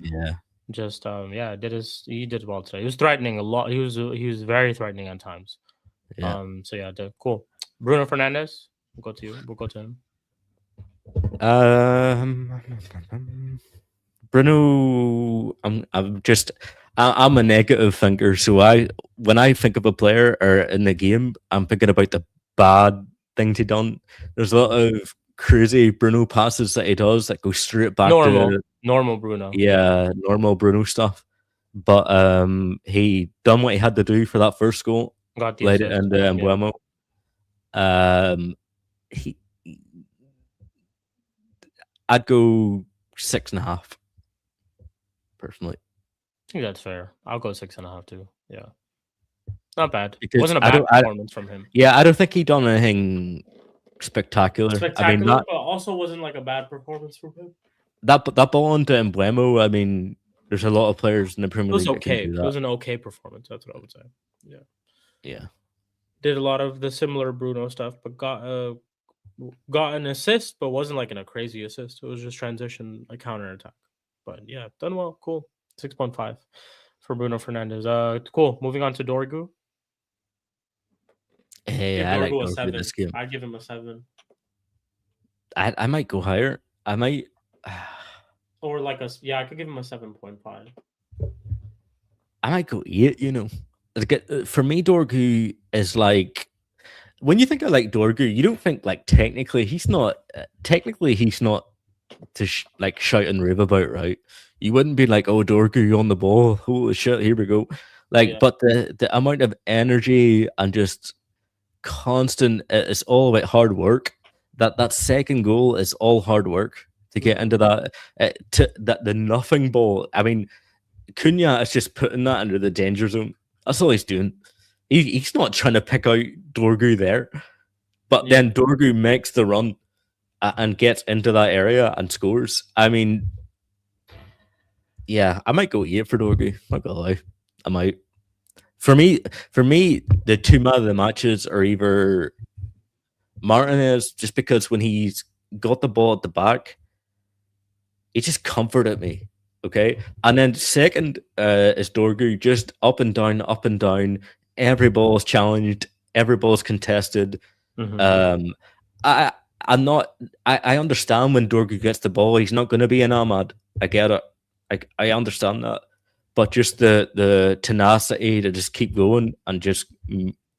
Just he did well today. He was threatening a lot. He was very threatening at times. So yeah, cool. Bruno Fernandes, we'll go to him. Bruno, I'm a negative thinker, so when I think of a player or in the game, I'm thinking about the bad things he done. There's a lot of crazy Bruno passes that he does that go straight back to normal Bruno. Yeah, normal Bruno stuff. But he done what he had to do for that first goal. Laid it into Mbeumo. I'd go 6.5 personally. I think that's fair. I'll go 6.5 too. Yeah, not bad. It wasn't a bad performance from him. Yeah, I don't think he done anything spectacular. I mean, but also wasn't like a bad performance from him. That ball into Mbeumo, I mean, there's a lot of players in the Premier League. It was okay. It was an okay performance. That's what I would say. Yeah. Did a lot of the similar Bruno stuff, but got an assist, but wasn't like a crazy assist. It was just transition, a counter attack. But yeah, done well. Cool. 6.5 for Bruno Fernandes. Cool. Moving on to Dorgu. Hey, I like Dorgu this game. I'd give him a 7. I might go higher. I might. Or I could give him a 7.5. I might go 8. For me, Dorgu is like when you think of like Dorgu, you don't think like technically he's not to shout and rave about, right? You wouldn't be like, oh, Dorgu on the ball, holy shit, here we go. But the amount of energy and just constant, it's all about hard work. That second goal is all hard work to get into that. The nothing ball. I mean, Cunha is just putting that under the danger zone. That's all he's doing. He's not trying to pick out Dorgu there, but then Dorgu makes the run and gets into that area and scores. I mean, yeah, I might go 8 for Dorgu. Not gonna lie, I might. For me, the two man of the matches are either Martinez, just because when he's got the ball at the back, he just comforted me. Okay, and then second is Dorgu, just up and down, up and down. Every ball is challenged, every ball is contested. I understand when Dorgu gets the ball, he's not going to be an Ahmad. I get it. I understand that, but just the tenacity to just keep going and just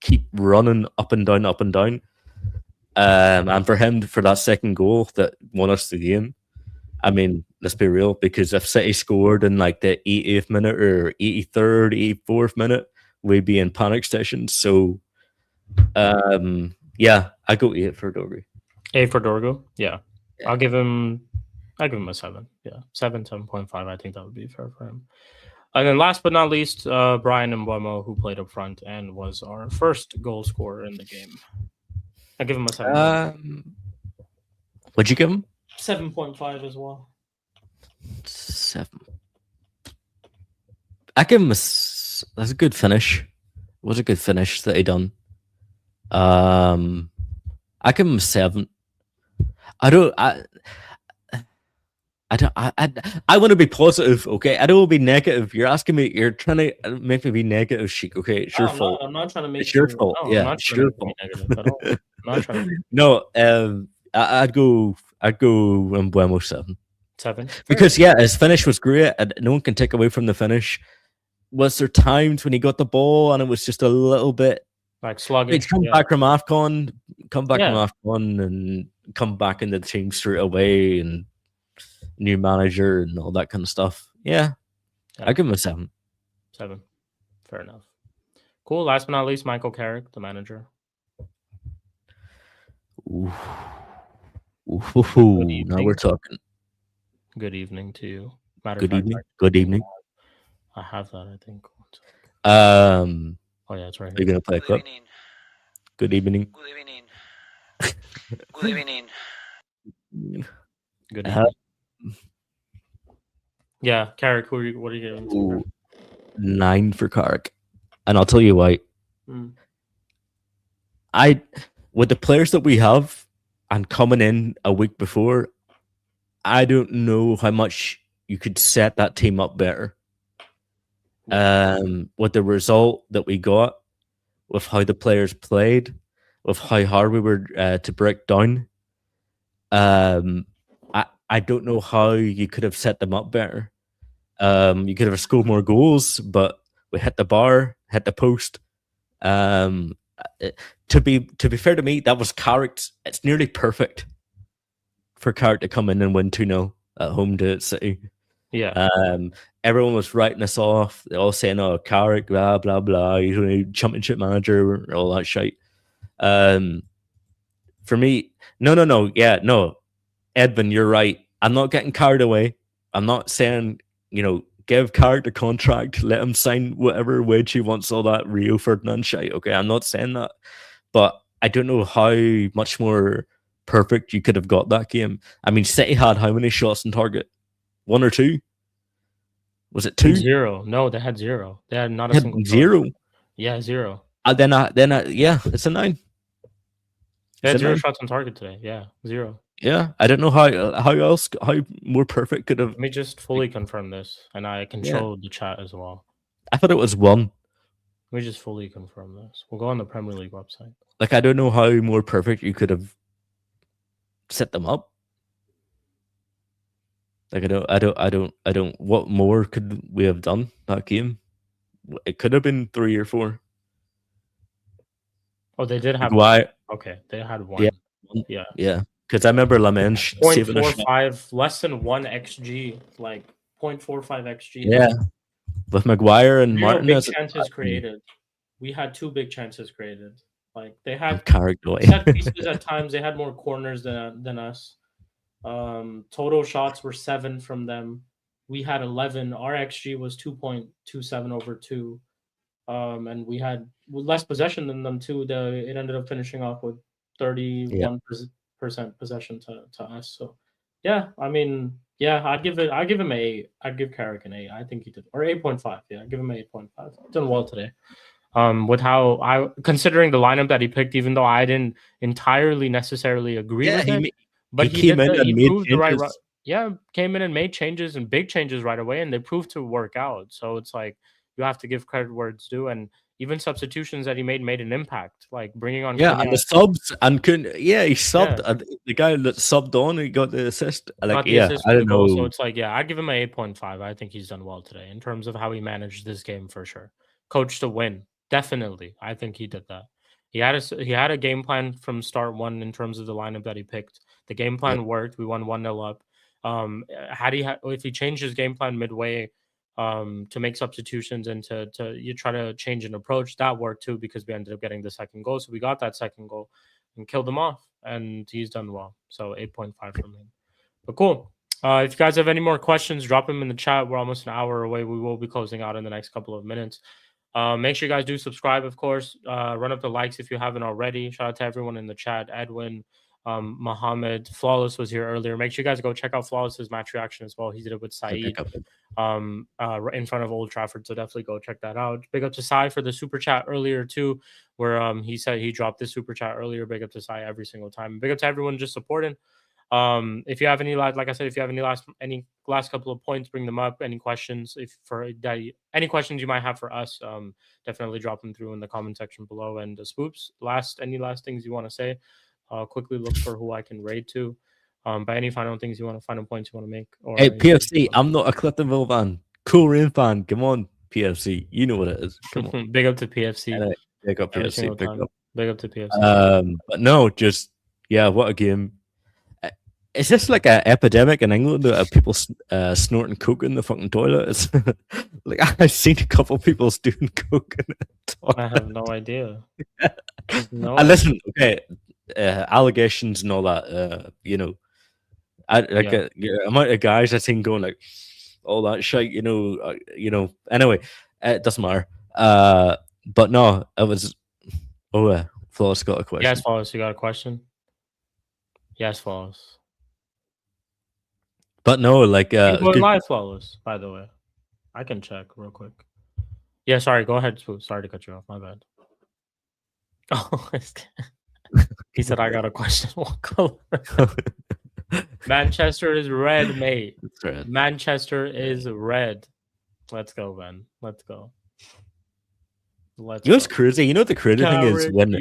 keep running up and down, up and down. And for him, for that second goal that won us the game, I mean, let's be real, because if City scored in like the 80th minute or 83rd, 84th minute, we'd be in panic stations. So, yeah, I go 8 for Dorgu. 8 for Dorgu? Yeah. I'll give him a 7. Yeah, 7.5. I think that would be fair for him. And then last but not least, Bryan Mbeumo, who played up front and was our first goal scorer in the game. I give him a 7. What'd you give him? 7.5 as well. 7. I give him that's a good finish. It was a good finish that he done. I give him a 7. I want to be positive, okay? I don't want to be negative. You're asking me. You're trying to make me be negative, Sheik. Okay, it's your fault. I'm not trying to make it's your you. fault. No, Yeah, I'm not it's trying to your make you fault. negative at all. I'm not trying to. No, I'd go Embuemo 7. 7 Because his finish was great, and no one can take away from the finish. Was there times when he got the ball and it was just a little bit like sluggish? He's come back from AFCON, and come back into the team straight away, and new manager and all that kind of stuff. Yeah. I give him a 7. 7. Fair enough. Cool. Last but not least, Michael Carrick, the manager. Ooh. Now we're talking. Good evening to you. Good evening. I have that, I think. Oh yeah, it's right here. Are you gonna play a clip? Good evening. Good evening. Good evening. Good evening. Yeah, Carrick, what are you giving? 9 for Carrick. And I'll tell you why. With the players that we have and coming in a week before, I don't know how much you could set that team up better. With the result that we got, with how the players played, with how hard we were to break down, I don't know how you could have set them up better. You could have scored more goals, but we hit the bar, hit the post. To be fair to me, that was Carrick's. It's nearly perfect for Carrick to come in and win 2-0 at home to City. Yeah. Everyone was writing us off. They're all saying, "Oh, Carrick, blah blah blah. He's only championship manager, all that shit." For me, no. Edwin, you're right. I'm not getting carried away. I'm not saying, give Carrick the contract, let him sign whatever wage he wants, all that Rio Ferdinand shit. Okay, I'm not saying that, but I don't know how much more perfect you could have got that game. I mean, City had how many shots on target? 1 or 2? Was it 2? 0. No, they had 0. They had not a single 0. Yeah, 0. Yeah, it's a 9. They had 0 shots on target today. Yeah, 0. Yeah, I don't know how more perfect could have. Let me just fully confirm this, and I can show the chat as well. I thought it was 1. Let me just fully confirm this. We'll go on the Premier League website. Like, I don't know how more perfect you could have set them up. Like, I don't. What more could we have done that game? It could have been 3 or 4. Oh, they did have why? Okay, they had 1. Yeah. Because I remember Lamenge 0.45, less than 1 xG, like 0.45 xG. Yeah, with Maguire and Martin. Big chances created. We had 2 big chances created. Like, they had pieces at times. They had more corners than us. Total shots were 7 from them. We had 11. Our xG was 2.27 over 2. And we had less possession than them too. It ended up finishing off with 31% possession to us. So yeah, I mean, yeah, I'd give him I'd give Carrick an 8. I think he did, or 8.5. Yeah, I'd give him 8.5. Done well today. With how considering the lineup that he picked, even though I didn't entirely necessarily agree with it, but he proved the right. Yeah, came in and made changes and big changes right away, and they proved to work out. So it's like, you have to give credit where it's due, and even substitutions that he made an impact, like bringing on and the subs and he subbed the guy that subbed on, he got the assist. Like, I don't know. So it's like, I'd give him an 8.5. I think he's done well today in terms of how he managed this game for sure. Coached to win, definitely. I think he did that. He had a game plan from start one in terms of the lineup that he picked. The game plan worked. We won 1-0 up. If he changed his game plan midway, to make substitutions and to you try to change an approach, that worked too, because we ended up getting the second goal. So we got that second goal and killed them off, and he's done well. So 8.5 from him. But cool. If you guys have any more questions, drop them in the chat. We're almost an hour away. We will be closing out in the next couple of minutes. Make sure you guys do subscribe, of course. Run up the likes if you haven't already. Shout out to everyone in the chat. Edwin, Muhammad Flawless was here earlier. Make sure you guys go check out Flawless's match reaction as well. He did it with Saeed in front of Old Trafford. So definitely go check that out. Big up to Sai for the super chat earlier too, where he said he dropped this super chat earlier. Big up to Sai every single time. Big up to everyone just supporting. If you have any like I said, if you have any last couple of points, bring them up. Any questions, any questions you might have for us, definitely drop them through in the comment section below. And Spoops, any last things you want to say? Quickly look for who I can raid to. By any final points you want to make? Or hey, PFC, I'm not a Cliftonville fan. Cool Rain fan. Come on, PFC. You know what it is. Come on. Big up to PFC. Anyway, big up PFC. Big up to PFC. But no, just what a game. Is this like an epidemic in England of people snorting coke in the fucking toilet? It's like I've seen a couple people doing coke in the toilet. I have no idea. And listen, okay, allegations and all that. Amount of guys I've seen going like all that shit. Anyway, it doesn't matter. But no, it was. Oh, Flawless got a question. Yes, Flawless, you got a question. Yes, Flawless. But no, like live, Flawless. By the way, I can check real quick. Yeah, sorry. Go ahead, Spook. Sorry to cut you off. My bad. Oh, he said I got a question. What color? Manchester is red, mate. It's red. Manchester is red. Let's go, man. Let's go. It's crazy. You know the crazy thing is when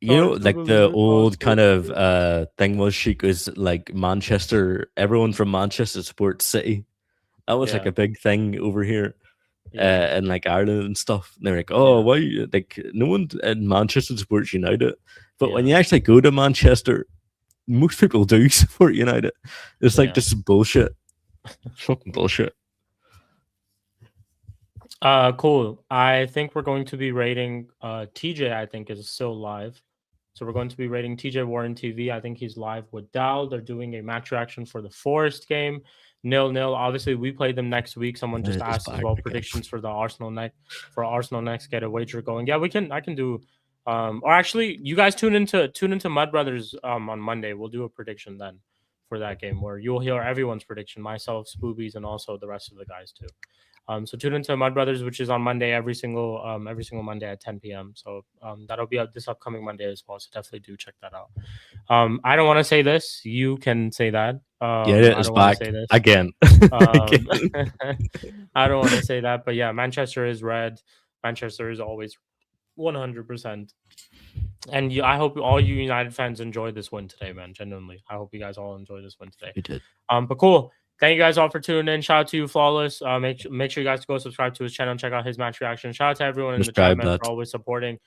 like the old kind of thing was she was like Manchester. Everyone from Manchester supports City. That was like a big thing over here. In like Ireland and stuff. And they're like, oh, why? Like, no one in Manchester supports United. But when you actually go to Manchester, most people do support United. It's like just bullshit. Fucking bullshit. Cool. I think we're going to be rating TJ, I think, is still live. So we're going to be rating TJ Warren TV. I think he's live with Dal. They're doing a match reaction for the Forest game. 0-0. Obviously, we play them next week. Someone just asked as well predictions for the Arsenal next. Get a wager going. Yeah, I can do. Or actually, you guys tune into Mud Brothers on Monday. We'll do a prediction then for that game where you'll hear everyone's prediction, myself, Spoobies, and also the rest of the guys too. So tune into Mud Brothers, which is on Monday every single Monday at 10 p.m. So that'll be up this upcoming Monday as well. So definitely do check that out. I don't want to say this. You can say that. It's back again. I don't want to say that, but yeah, Manchester is red. Manchester is always 100%. And I hope all you United fans enjoyed this win today, man. Genuinely, I hope you guys all enjoyed this win today. We did. But cool. Thank you guys all for tuning in. Shout out to you, Flawless. Make sure you guys go subscribe to his channel and check out his match reaction. Shout out to everyone in the chat for always supporting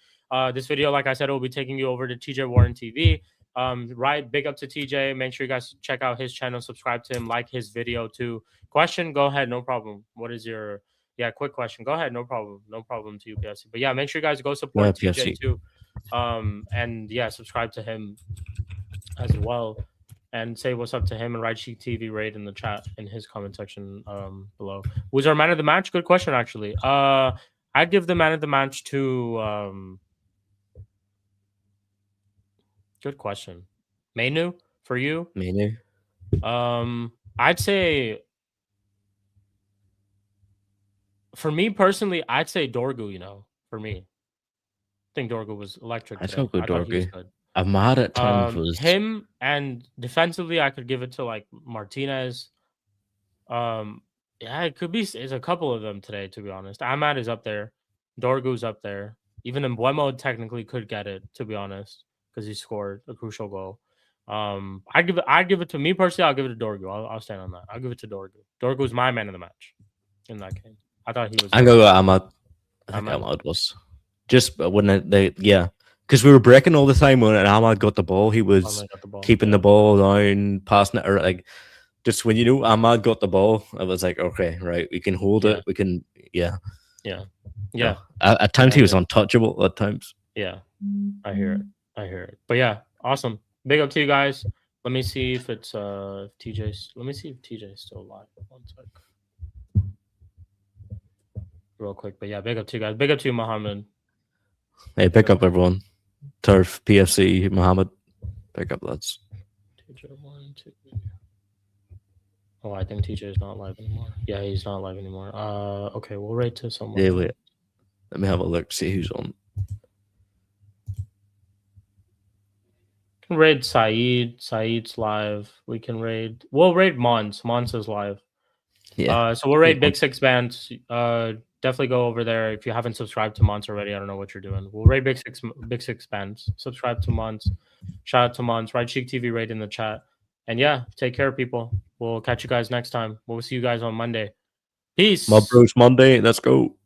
this video. Like I said, it will be taking you over to TJ Warren TV. Right, big up to TJ. Make sure you guys check out his channel, subscribe to him, like his video too. Question? Go ahead, no problem. What is your quick question? Go ahead, no problem to you, PFC. But yeah, make sure you guys go support TJ too. And subscribe to him as well. And say what's up to him and Right Cheek TV raid in the chat in his comment section below. Was our man of the match? Good question, actually. I'd give the man of the match to good question. Mainu for you? Mainu. I'd say for me personally, I'd say Dorgu, for me. I think Dorgu was electric. I thought Dorgu. Ahmad at times was him, and defensively I could give it to like Martinez. It could be it's a couple of them today, to be honest. Ahmad is up there, Dorgu's up there. Even Mbuemo technically could get it, to be honest, because he scored a crucial goal. I'd give it to me personally. I'll give it to Dorgu. I'll stand on that. I'll give it to Dorgu. Dorgu's my man of the match in that game. I thought he was. I'm going to go Ahmad. I think Ahmad was just when because we were breaking all the time when Ahmad got the ball. He was keeping the ball down, passing it, or like just when Ahmad got the ball, I was like, okay, right, we can hold it. We can, yeah. At times he was untouchable. At times, yeah, I hear it. But yeah, awesome. Big up to you guys. Let me see if it's TJ's. Let me see if TJ's still alive. 1 sec. Real quick, but yeah, big up to you guys. Big up to you, Muhammad. Hey, pick up everyone. Turf, PFC, Muhammad. Pick up, lads. Teacher 1, 2. Oh, I think teacher is not live anymore. Yeah, he's not live anymore. Okay, we'll raid to someone. Yeah, wait. Let me have a look. See who's on. We can raid Saeed. Saeed's live. We can raid. We'll raid Mons. Mons is live. Yeah. So we'll raid Big Six Bands. Definitely go over there if you haven't subscribed to Mons already. I don't know what you're doing. We'll raid Big Six Bands. Subscribe to Mons. Shout out to Mons. Right Cheek TV raid in the chat. And yeah, take care, people. We'll catch you guys next time. We'll see you guys on Monday. Peace. My bros Monday. Let's go.